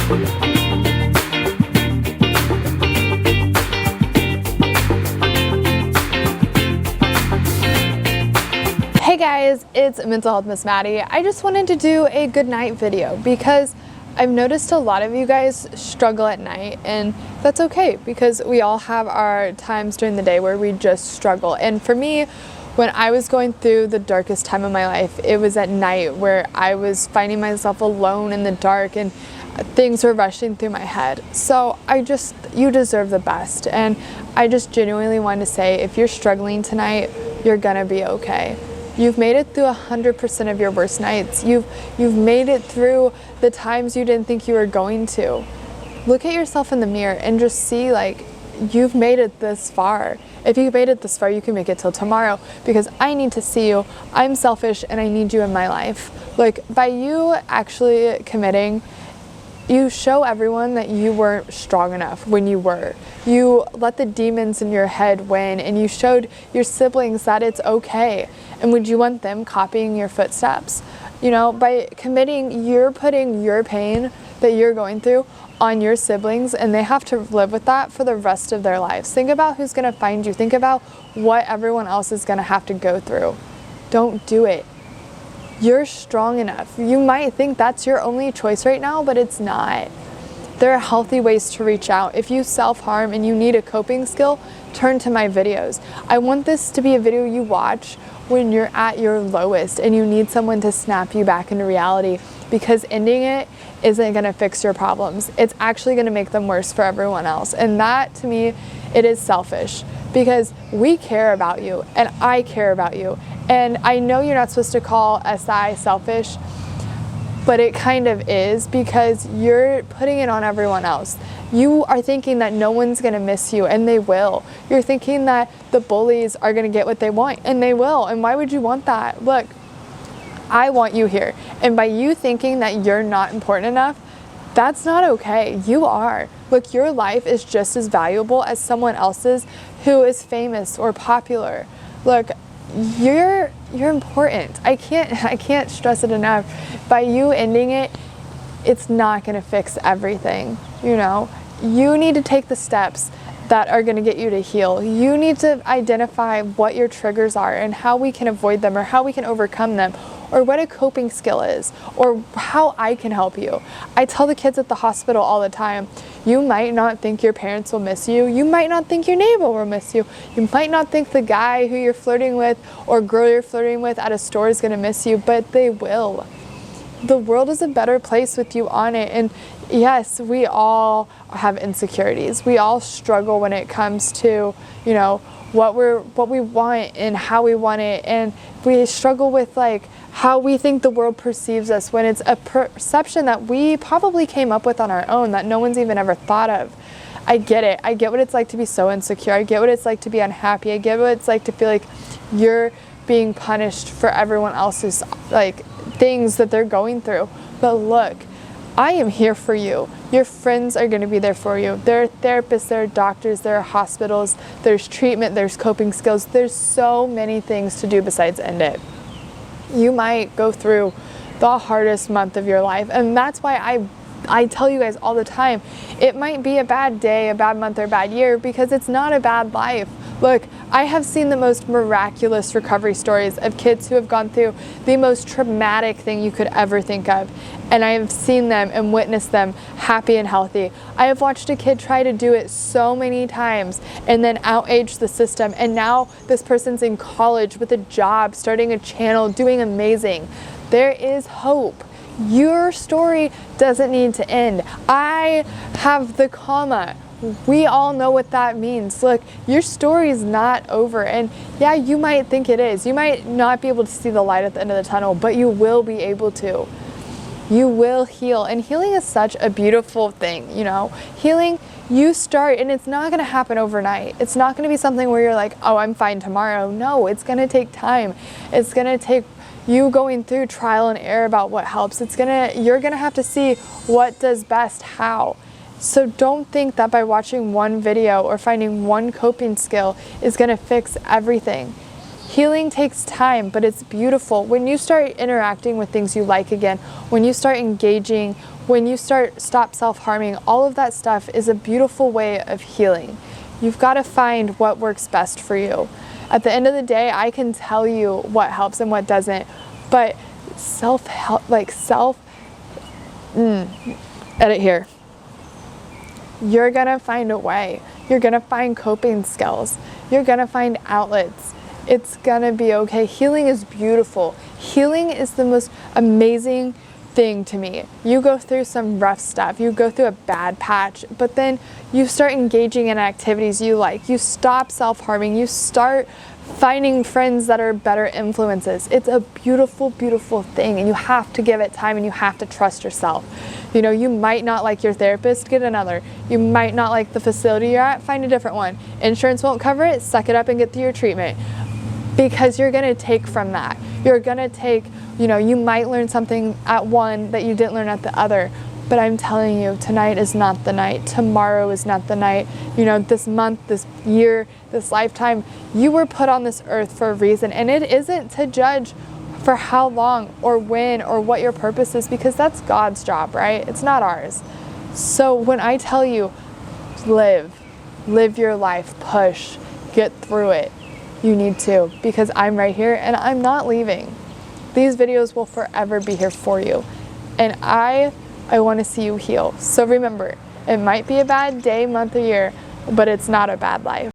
Hey guys, it's Mental Health Miss Maddie. I just wanted to do a good night video because I've noticed a lot of you guys struggle at night, and that's okay because we all have our times during the day where we just struggle. And for me, when I was going through the darkest time of my life, it was at night where I was finding myself alone in the dark and things were rushing through my head. So you deserve the best. And I just genuinely want to say, if you're struggling tonight, you're gonna be okay. You've made it through 100% of your worst nights. You've made it through the times you didn't think you were going to. Look at yourself in the mirror and just see, like, you've made it this far. If you made it this far, you can make it till tomorrow, because I need to see you. I'm selfish and I need you in my life. Like, by you actually committing, you show everyone that you weren't strong enough when you were. You let the demons in your head win, and you showed your siblings that it's okay. And would you want them copying your footsteps? You know, by committing, you're putting your pain that you're going through on your siblings, and they have to live with that for the rest of their lives. Think about who's gonna find you. Think about what everyone else is gonna have to go through. Don't do it. You're strong enough. You might think that's your only choice right now, but it's not. There are healthy ways to reach out. If you self-harm and you need a coping skill, turn to my videos. I want this to be a video you watch when you're at your lowest and you need someone to snap you back into reality, because ending it isn't gonna fix your problems. It's actually gonna make them worse for everyone else. And that, to me, it is selfish, because we care about you and I care about you. And I know you're not supposed to call SI selfish, but it kind of is, because you're putting it on everyone else. You are thinking that no one's gonna miss you, and they will. You're thinking that the bullies are gonna get what they want, and they will. And why would you want that? Look, I want you here. And by you thinking that you're not important enough, that's not okay. You are. Look, your life is just as valuable as someone else's who is famous or popular. Look, you're important. I can't stress it enough. By you ending it, it's not gonna fix everything, you know? You need to take the steps that are gonna get you to heal. You need to identify what your triggers are and how we can avoid them, or how we can overcome them, or what a coping skill is, or how I can help you. I tell the kids at the hospital all the time, you might not think your parents will miss you. You might not think your neighbor will miss you. You might not think the guy who you're flirting with or girl you're flirting with at a store is gonna miss you, but they will. The world is a better place with you on it. And yes, we all have insecurities. We all struggle when it comes to, you know, what we want and how we want it. And we struggle with, like, how we think the world perceives us, when it's a perception that we probably came up with on our own, that no one's even ever thought of. I get it. I get what it's like to be so insecure. I get what it's like to be unhappy. I get what it's like to feel like you're being punished for everyone else's, like, things that they're going through. But look, I am here for you. Your friends are going to be there for you. There are therapists, there are doctors, there are hospitals, there's treatment, there's coping skills. There's so many things to do besides end it. You might go through the hardest month of your life, and that's why I tell you guys all the time, it might be a bad day, a bad month, or a bad year, because it's not a bad life. Look, I have seen the most miraculous recovery stories of kids who have gone through the most traumatic thing you could ever think of. And I have seen them and witnessed them happy and healthy. I have watched a kid try to do it so many times and then outage the system. And now this person's in college with a job, starting a channel, doing amazing. There is hope. Your story doesn't need to end. I have the comma. We all know what that means. Look, your story is not over. And yeah, you might think it is. You might not be able to see the light at the end of the tunnel, but you will be able to. You will heal. And healing is such a beautiful thing, you know? Healing, you start, and it's not gonna happen overnight. It's not gonna be something where you're like, oh, I'm fine tomorrow. No, it's gonna take time. It's gonna take you going through trial and error about what helps. You're gonna have to see what does best, how. So don't think that by watching one video or finding one coping skill is gonna fix everything. Healing takes time, but it's beautiful. When you start interacting with things you like again, when you start engaging when you stop self-harming, all of that stuff is a beautiful way of healing. You've got to find what works best for you. At the end of the day, I can tell you what helps and what doesn't, but edit here. You're gonna find a way. You're gonna find coping skills. You're gonna find outlets. It's gonna be okay. Healing is beautiful. Healing is the most amazing thing to me. You go through some rough stuff, you go through a bad patch, but then you start engaging in activities you like. You stop self-harming. You start finding friends that are better influences. It's a beautiful, beautiful thing, and you have to give it time, and you have to trust yourself. You know, you might not like your therapist, get another. You might not like the facility you're at, find a different one. Insurance won't cover it, suck it up and get through your treatment. Because you're gonna take from that. You're gonna take, you know, you might learn something at one that you didn't learn at the other. But I'm telling you, tonight is not the night. Tomorrow is not the night. You know, this month, this year, this lifetime, you were put on this earth for a reason. And it isn't to judge for how long or when or what your purpose is, because that's God's job, right? It's not ours. So when I tell you, live your life, push, get through it, you need to, because I'm right here and I'm not leaving. These videos will forever be here for you. And I want to see you heal. So remember, it might be a bad day, month, or year, but it's not a bad life.